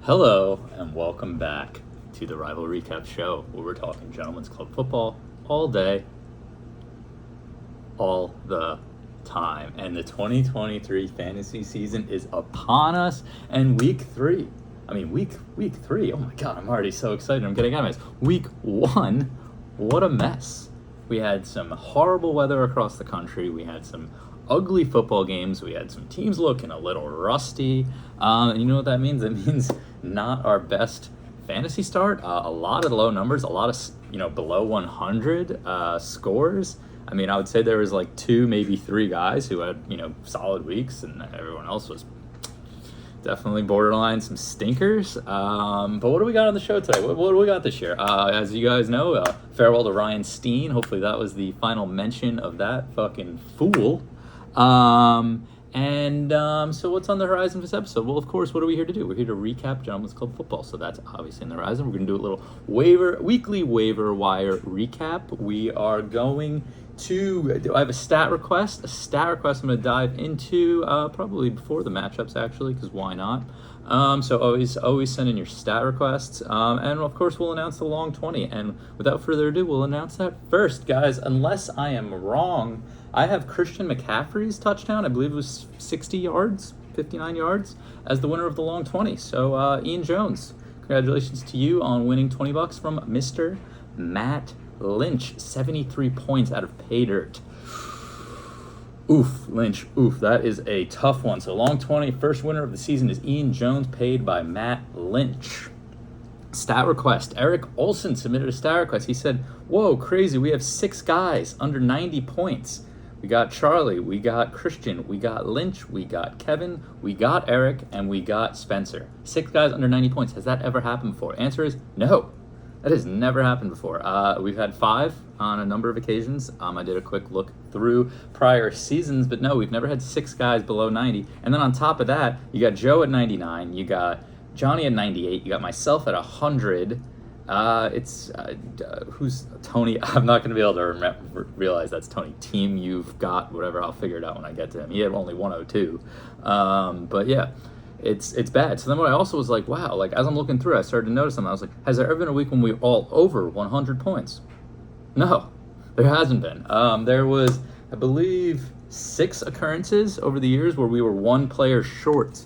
Hello, and welcome back to the Rival Recap Show, where we're talking Gentlemen's Club football all day, all the time. And the 2023 fantasy season is upon us, and week three, oh my God, I'm already so excited. I'm getting out of this. Week one, what a mess. We had some horrible weather across the country. We had some ugly football games. We had some teams looking a little rusty. And you know what that means? It means not our best fantasy start. A lot of low numbers, a lot of, below 100 scores. I mean, I would say there was like 2, maybe 3 guys who had, solid weeks, and everyone else was definitely borderline some stinkers. But what do we got on the show today? What do we got this year? As you guys know, farewell to Ryan Steen. Hopefully that was the final mention of that fucking fool. So what's on the horizon for this episode? Well, of course, what are we here to do? We're here to recap Gentlemen's Club football. So that's obviously on the horizon. We're going to do a little weekly waiver wire recap. We are going to, I have a stat request I'm going to dive into, probably before the matchups actually, because why not? So always send in your stat requests. And of course we'll announce the long 20. And without further ado, we'll announce that first, guys. Unless I am wrong, I have Christian McCaffrey's touchdown. I believe it was 60 yards, 59 yards, as the winner of the long 20. So Ian Jones, congratulations to you on winning $20 from Mr. Matt Lynch. 73 points out of pay dirt. Oof, Lynch. Oof, that is a tough one. So long 20, first winner of the season is Ian Jones, paid by Matt Lynch. Stat request. Eric Olson submitted a stat request. He said, whoa, crazy. We have 6 guys under 90 points. We got Charlie, we got Christian, we got Lynch, we got Kevin, we got Eric, and we got Spencer. 6 guys under 90 points. Has that ever happened before? Answer is no. That has never happened before. We've had 5 on a number of occasions. I did a quick look through prior seasons, but no, we've never had 6 guys below 90. And then on top of that, you got Joe at 99, you got Johnny at 98, you got myself at 100. Who's Tony? I'm not going to be able to realize that's Tony. Team you've got, whatever. I'll figure it out when I get to him. He had only 102. But yeah, it's bad. So then what I also was like, wow, like as I'm looking through, I started to notice something. I was like, has there ever been a week when we were all over 100 points? No, there hasn't been. There was, I believe, 6 occurrences over the years where we were 1 player short.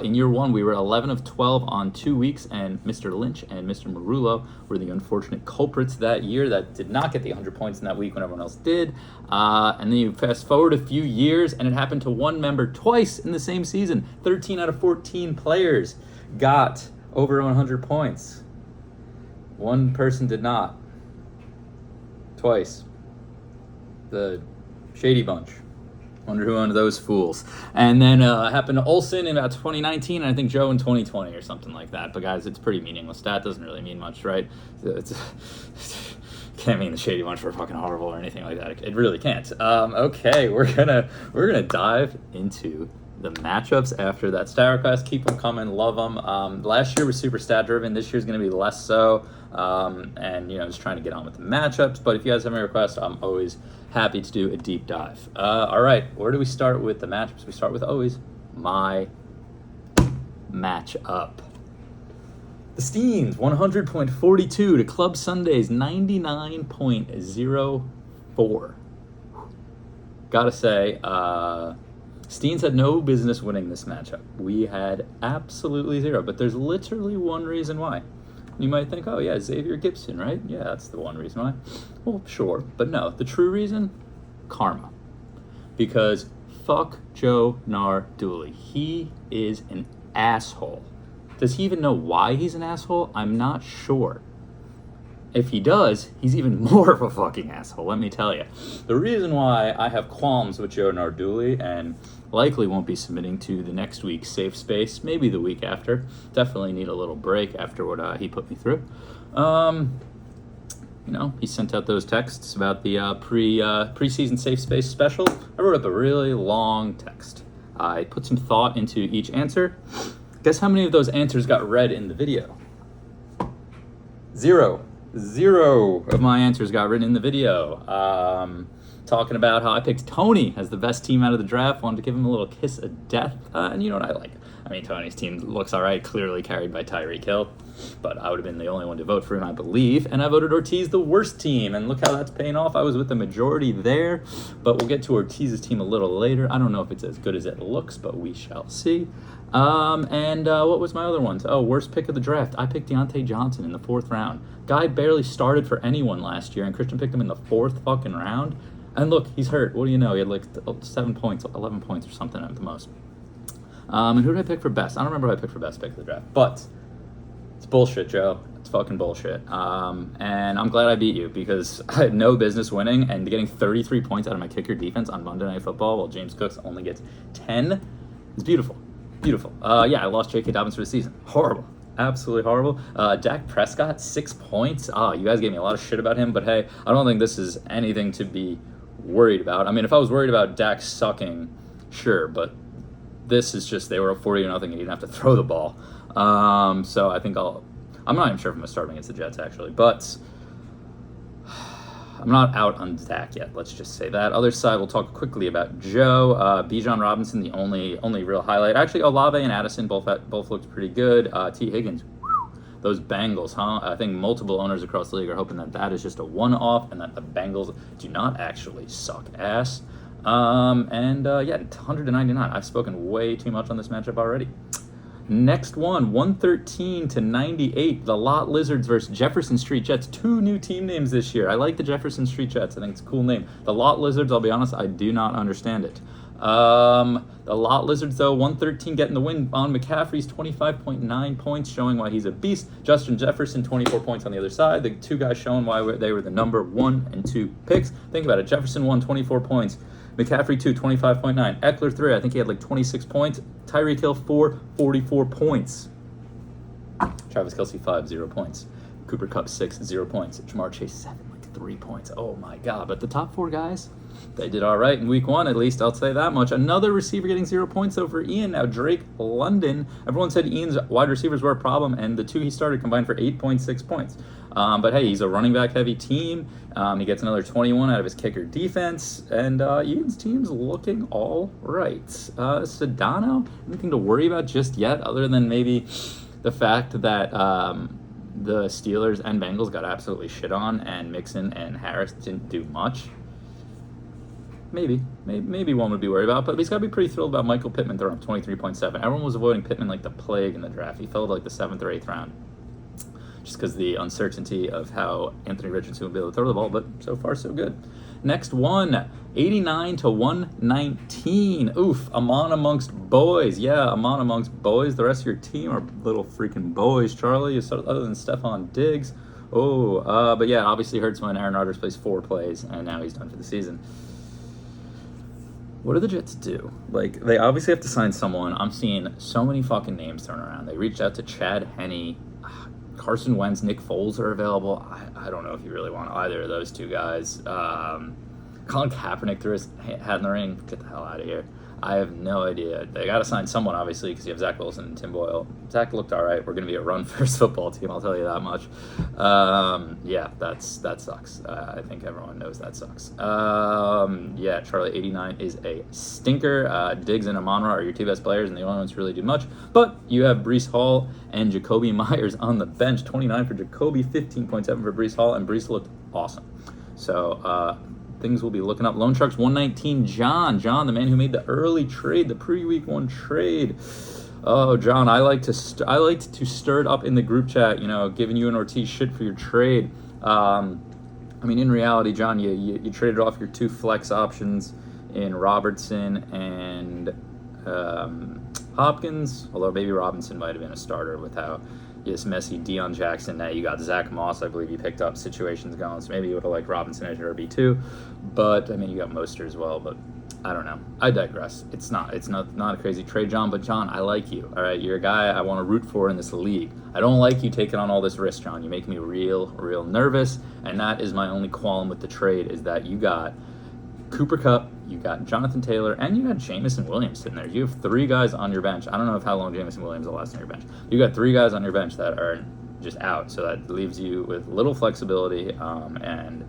In year 1, we were 11 of 12 on 2 weeks, and Mr. Lynch and Mr. Marullo were the unfortunate culprits that year that did not get the 100 points in that week when everyone else did. And then you fast forward a few years, and it happened to one member twice in the same season. 13 out of 14 players got over 100 points. One person did not. Twice. The Shady Bunch. Wonder who owned those fools. And then it happened to Olsen in about 2019, and I think Joe in 2020 or something like that. But guys, it's pretty meaningless. That doesn't really mean much, right? Can't mean the Shady Bunch were fucking horrible or anything like that. It really can't. Okay, we're gonna dive into the matchups after that stat request. Keep them coming, love them. Last year was super stat driven. This year's gonna be less so. And just trying to get on with the matchups. But if you guys have any requests, I'm always happy to do a deep dive. All right, where do we start with the matchups? We start with always my matchup. The Steens 100.42 to Club Sundays 99.04. Gotta say, Steens had no business winning this matchup. We had absolutely 0, but there's literally one reason why. You might think, oh yeah, Xavier Gibson, right? Yeah, that's the one reason why. Well, sure, but no. The true reason? Karma. Because fuck Joe Narduli. He is an asshole. Does he even know why he's an asshole? I'm not sure. If he does, he's even more of a fucking asshole, let me tell you. The reason why I have qualms with Joe Narduli and likely won't be submitting to the next week's Safe Space, maybe the week after. Definitely need a little break after what he put me through. He sent out those texts about the preseason Safe Space special. I wrote up a really long text. I put some thought into each answer. Guess how many of those answers got read in the video? 0 of my answers got written in the video. Talking about how I picked Tony as the best team out of the draft. Wanted to give him a little kiss of death. And you know what I like? I mean, Tony's team looks all right, clearly carried by Tyreek Hill, but I would have been the only one to vote for him, I believe. And I voted Ortiz the worst team, and look how that's paying off. I was with the majority there, but we'll get to Ortiz's team a little later. I don't know if it's as good as it looks, but we shall see. What was my other one? Oh, worst pick of the draft. I picked Deontay Johnson in the 4th round. Guy barely started for anyone last year, and Christian picked him in the 4th fucking round. And look, he's hurt. What do you know? He had like 7 points, 11 points or something at the most. And who did I pick for best? I don't remember who I picked for best pick of the draft. But it's bullshit, Joe. It's fucking bullshit. And I'm glad I beat you because I had no business winning, and getting 33 points out of my kicker defense on Monday Night Football while James Cooks only gets 10 is beautiful. Beautiful. I lost J.K. Dobbins for the season. Horrible. Absolutely horrible. Dak Prescott, 6 points. You guys gave me a lot of shit about him, but hey, I don't think this is anything to be worried about. I mean, if I was worried about Dak sucking, sure, but this is just, they were up 40-0 and he didn't have to throw the ball. So I think I'm not even sure if I'm going to start against the Jets, actually, but I'm not out on Dak yet, let's just say that. Other side, we'll talk quickly about Joe. Bijan Robinson, the only real highlight. Actually, Olave and Addison both looked pretty good. T. Higgins, those Bengals, huh? I think multiple owners across the league are hoping that is just a one-off and that the Bengals do not actually suck ass. 199. I've spoken way too much on this matchup already. Next one, 113-98. The Lot Lizards versus Jefferson Street Jets. 2 new team names this year. I like the Jefferson Street Jets. I think it's a cool name. The Lot Lizards, I'll be honest, I do not understand it. The Lot Lizards, though, 113 getting the win on McCaffrey's 25.9 points, showing why he's a beast. Justin Jefferson, 24 points on the other side. The 2 guys showing why they were the number 1 and 2 picks. Think about it. Jefferson 1, 24 points. McCaffrey 2, 25.9. Eckler 3, I think he had like 26 points. Tyreek Hill 4, 44 points. Travis Kelce 5, 0 points. Cooper Kupp 6, 0 points. Jamar Chase 7, like 3 points. Oh my God. But the top 4 guys, they did all right in week 1, at least, I'll say that much. Another receiver getting 0 points over Ian. Now Drake London. Everyone said Ian's wide receivers were a problem, and the 2 he started combined for 8.6 points. But hey, he's a running back heavy team. He gets another 21 out of his kicker defense, and Ian's team's looking all right. Sedano, anything to worry about just yet, other than maybe the fact that the Steelers and Bengals got absolutely shit on, and Mixon and Harris didn't do much. Maybe one would be worried about, but he's got to be pretty thrilled about Michael Pittman throwing up 23.7. Everyone was avoiding Pittman like the plague in the draft. He fell to like the 7th or 8th round. Just because the uncertainty of how Anthony Richardson would be able to throw the ball, but so far so good. Next one, 89-119. Oof, Amon amongst boys. Yeah, Amon amongst boys. The rest of your team are little freaking boys, Charlie, other than Stephon Diggs. But yeah, it obviously hurts when Aaron Rodgers plays 4 plays, and now he's done for the season. What do the Jets do? Like, they obviously have to sign someone. I'm seeing so many fucking names thrown around. They reached out to Chad Henne. Carson Wentz, Nick Foles are available. I don't know if you really want either of those 2 guys. Colin Kaepernick threw his hat in the ring. Get the hell out of here. I have no idea. They got to sign someone, obviously, because you have Zach Wilson and Tim Boyle. Zach looked all right. We're going to be a run-first football team, I'll tell you that much. That sucks. I think everyone knows that sucks. Charlie 89 is a stinker. Diggs and Amon-Ra are your 2 best players, and the only ones who really do much. But you have Breece Hall and Jacoby Myers on the bench. 29 for Jacoby, 15.7 for Breece Hall, and Breece looked awesome. So, things will be looking up. Lone Sharks 119. John, the man who made the early trade, the pre-week 1 trade. Oh, John, I like to stir it up in the group chat. Giving you and Ortiz shit for your trade. In reality, John, you traded off your 2 flex options in Robertson and Hopkins. Although maybe Robinson might have been a starter with how this messy Deion Jackson. Now you got Zach Moss, I believe you picked up situations going, so maybe you would have liked Robinson as your RB2. But you got Mostert as well. But I don't know. I digress. It's not a crazy trade, John. But John, I like you. All right, you're a guy I want to root for in this league. I don't like you taking on all this risk, John. You make me real nervous, and that is my only qualm with the trade is that you got Cooper Kupp, you got Jonathan Taylor, and you got Jameson Williams sitting there. You have 3 guys on your bench. I don't know how long Jameson Williams will last on your bench. You got 3 guys on your bench that are just out, so that leaves you with little flexibility. And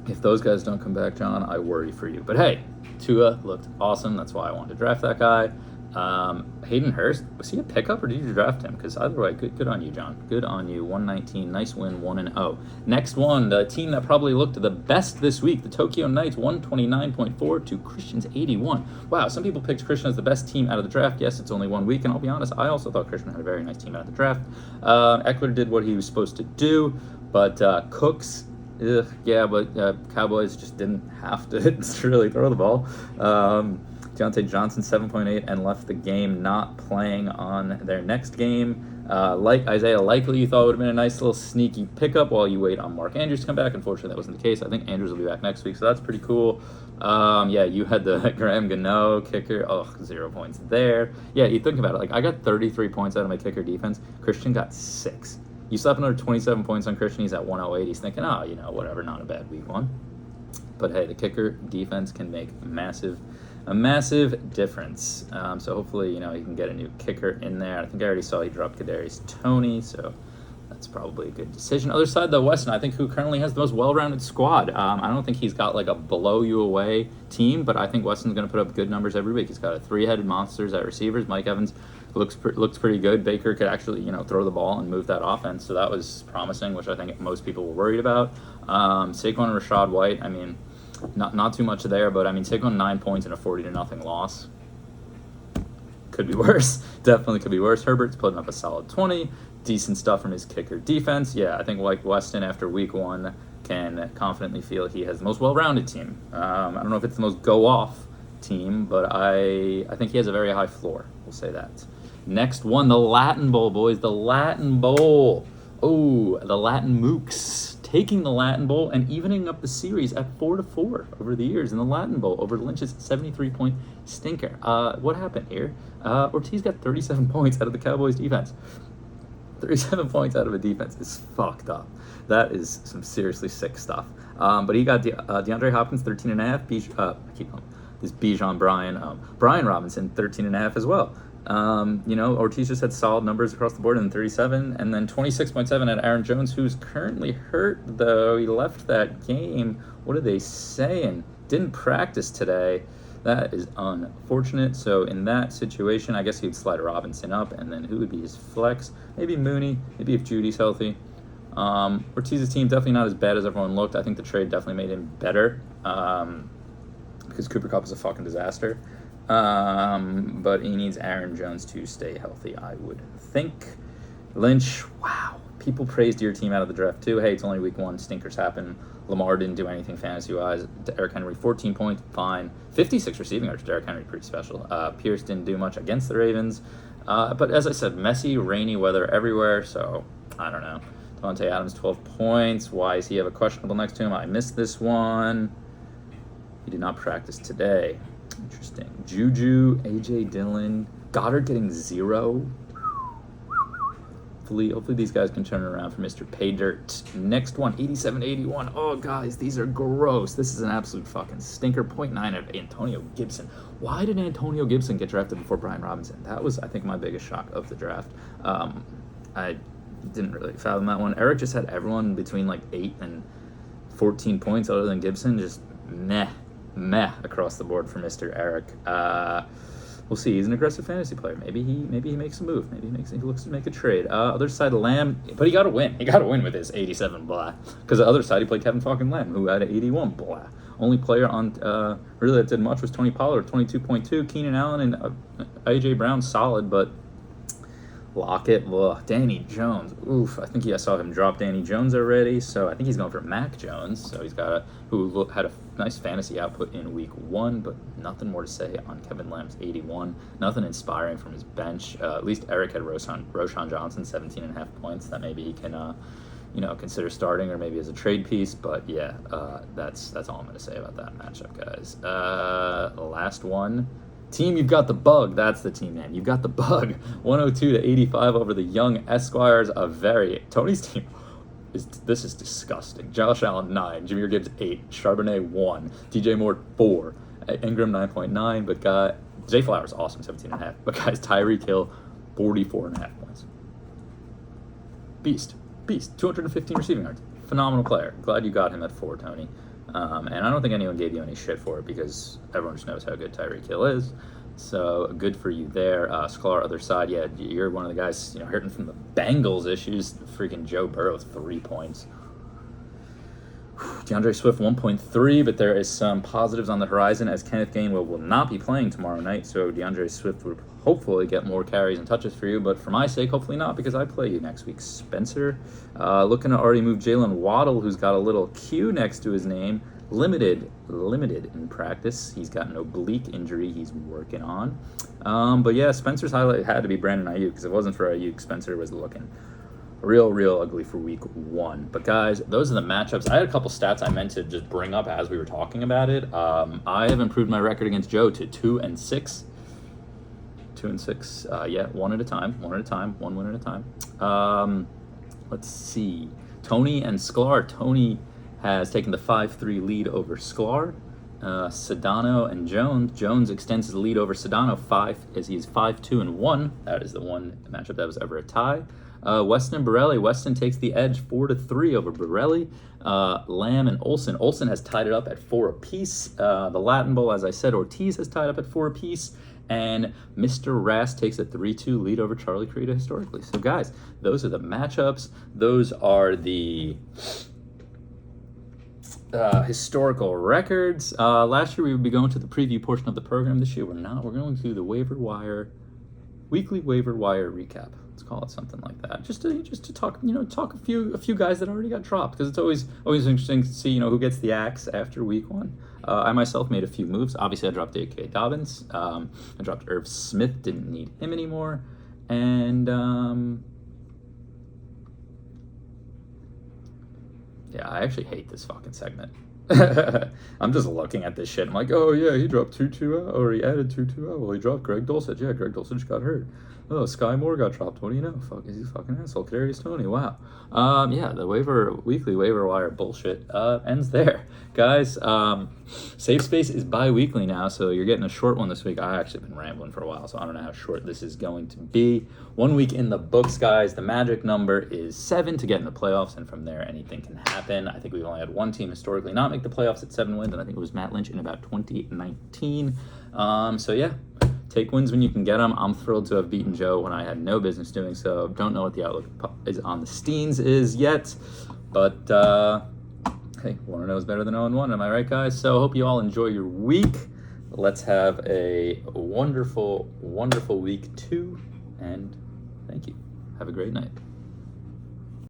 if those guys don't come back, John, I worry for you. But hey, Tua looked awesome. That's why I wanted to draft that guy. Hayden Hurst, was he a pickup or did you draft him? Because either way, good on you, John. Good on you. 119, nice win, 1-0. Next one, the team that probably looked the best this week, the Tokyo Knights, 129.4 to Christian's 81. Wow, some people picked Christian as the best team out of the draft. Yes, it's only 1 week, and I'll be honest, I also thought Christian had a very nice team out of the draft. Eckler did what he was supposed to do, but Cooks, Cowboys just didn't have to really throw the ball. Deontay Johnson, 7.8, and left the game not playing on their next game. Like Isaiah Likely, you thought would have been a nice little sneaky pickup while you wait on Mark Andrews to come back. Unfortunately, that wasn't the case. I think Andrews will be back next week, so that's pretty cool. You had the Graham Gano kicker. 0 points there. Yeah, you think about it. I got 33 points out of my kicker defense. Christian got 6. You slap another 27 points on Christian. He's at 108. He's thinking, whatever, not a bad week 1. But hey, the kicker defense can make a massive difference. So hopefully, he can get a new kicker in there. I think I already saw he dropped Kadarius Toney, so that's probably a good decision. Other side, though, Weston, I think who currently has the most well-rounded squad. I don't think he's got a blow-you-away team, but I think Weston's going to put up good numbers every week. He's got a 3-headed monsters at receivers. Mike Evans looks pretty good. Baker could actually, throw the ball and move that offense, so that was promising, which I think most people were worried about. Saquon and Rashad White, not too much there, but Saquon 9 points in a 40-0 loss. Could be worse. Definitely could be worse. Herbert's putting up a solid 20. Decent stuff from his kicker defense. Yeah, I think Weston after week 1 can confidently feel he has the most well-rounded team. I don't know if it's the most go-off team, but I think he has a very high floor. We'll say that. Next one, the Latin Bowl, boys. The Latin Bowl. Oh, the Latin Mooks. Taking the Latin Bowl and evening up the series at 4-4 over the years in the Latin Bowl over Lynch's 73-point stinker. What happened here? Ortiz got 37 points out of the Cowboys defense. 37 points out of a defense is fucked up. That is some seriously sick stuff. But he got DeAndre Hopkins 13.5. This Bijan Brian Robinson 13.5 as well. Ortiz just had solid numbers across the board in 37, and then 26.7 at Aaron Jones, who's currently hurt, though. He left that game. What are they saying? Didn't practice today. That is unfortunate. So in that situation, I guess he'd slide Robinson up, and then who would be his flex? Maybe Mooney. Maybe if Judy's healthy. Ortiz's team definitely not as bad as everyone looked. I think the trade definitely made him better because Cooper Kupp is a fucking disaster. But he needs Aaron Jones to stay healthy, I would think. Lynch, wow. People praised your team out of the draft, too. Hey, it's only week 1. Stinkers happen. Lamar didn't do anything fantasy-wise. Derrick Henry, 14 points, fine. 56 receiving yards. Derrick Henry, pretty special. Pierce didn't do much against the Ravens. But as I said, messy, rainy weather everywhere, so I don't know. Devontae Adams, 12 points. Why does he have a questionable next to him? I missed this one. He did not practice today. Interesting. Juju, A.J. Dillon, Goddard getting 0. Hopefully these guys can turn it around for Mr. Paydirt. Next one, 87-81. Oh, guys, these are gross. This is an absolute fucking stinker. 0.9 of Antonio Gibson. Why did Antonio Gibson get drafted before Brian Robinson? That was, I think, my biggest shock of the draft. I didn't really fathom that one. Eric just had everyone between 8 and 14 points other than Gibson. Just meh across the board for Mr. Eric. We'll see. He's an aggressive fantasy player. Maybe he makes a move. Maybe he looks to make a trade. Other side, Lamb, but he got to win. He got to win with his 87 blah. Because the other side, he played Kevin fucking Lamb, who had an 81 blah. Only player on really that did much was Tony Pollard, 22.2. Keenan Allen and A.J. Brown, solid, but Lockett, Danny Jones. Oof, I think I saw him drop Danny Jones already, so I think he's going for Mac Jones. So he's got who had a nice fantasy output in week 1, but nothing more to say on Kevin Lamb's 81. Nothing inspiring from his bench. At least Eric had Roshan Johnson, 17.5 points. That maybe he can, consider starting or maybe as a trade piece. But yeah, that's all I'm going to say about that matchup, guys. Last one. Team, you've got the bug. That's the team, man. You've got the bug. 102-85 over the Young Esquires. Tony's team. This is disgusting. Josh Allen, 9. Jahmyr Gibbs, 8. Charbonnet, 1. DJ Moore, 4. Ingram, 9.9. But Zay Flowers, awesome, 17.5. But guys, Tyreek Hill, 44.5 points. Beast. 215 receiving yards. Phenomenal player. Glad you got him at 4, Tony. And I don't think anyone gave you any shit for it because everyone just knows how good Tyreek Hill is. So good for you there. Sklar, other side, yeah, you're one of the guys, hurting from the Bengals issues. Freaking Joe Burrow, 3 points. DeAndre Swift 1.3, but there is some positives on the horizon as Kenneth Gainwell will not be playing tomorrow night, so DeAndre Swift would hopefully get more carries and touches for you, but for my sake, hopefully not, because I play you next week. Spencer, looking to already move Jalen Waddle, who's got a little Q next to his name. Limited in practice. He's got an oblique injury he's working on. But yeah, Spencer's highlight had to be Brandon Ayuk, because if it wasn't for Ayuk, Spencer was looking real ugly for week 1. But guys, those are the matchups. I had a couple stats I meant to just bring up as we were talking about it. I have improved my record against Joe to 2-6. 2-6. Yeah, one at a time, one win at a time. Let's see. Tony and Sklar. Tony has taken the 5-3 lead over Sklar. Sedano and Jones. Jones extends his lead over Sedano as he's 5-2-1. That is the one matchup that was ever a tie. Weston and Borelli. Weston takes the edge 4-3 over Borelli. Lamb and Olsen. Olsen has tied it up at 4 apiece. The Latin Bowl, as I said, Ortiz has tied up at 4 apiece. And Mr. Rass takes a 3-2 lead over Charlie Creeda historically. So guys, those are the matchups. Those are the historical records. Last year we would be going to the preview portion of the program. This year we're not. We're going to the weekly waiver wire recap. Let's call it something like that. Just to talk, talk a few guys that already got dropped, because it's always interesting to see, who gets the axe after week 1. I myself made a few moves. Obviously, I dropped A.K. Dobbins. I dropped Irv Smith. Didn't need him anymore. And yeah, I actually hate this fucking segment. I'm just looking at this shit. I'm like, oh yeah, he dropped Tutu out, or he added Tutu out. Well, he dropped Greg Dulcich. Yeah, Greg Dulcich got hurt. Oh, Sky Moore got dropped. What do you know? Fuck, he's a fucking asshole. Kadarius Toney. Wow. Yeah, the weekly waiver wire bullshit ends there, guys. Safe Space is bi-weekly now, so you're getting a short one this week. I actually been rambling for a while, so I don't know how short this is going to be. 1 week in the books, guys. The magic number is 7 to get in the playoffs, and from there anything can happen. I think we've only had one team historically not make the playoffs at 7 wins, and I think it was Matt Lynch in about 2019. So yeah. Take wins when you can get them. I'm thrilled to have beaten Joe when I had no business doing so. Don't know what the outlook is on the Steens is yet, but hey, 1-0 is better than 0-1. Am I right, guys? So hope you all enjoy your week. Let's have a wonderful week 2, and thank you. Have a great night.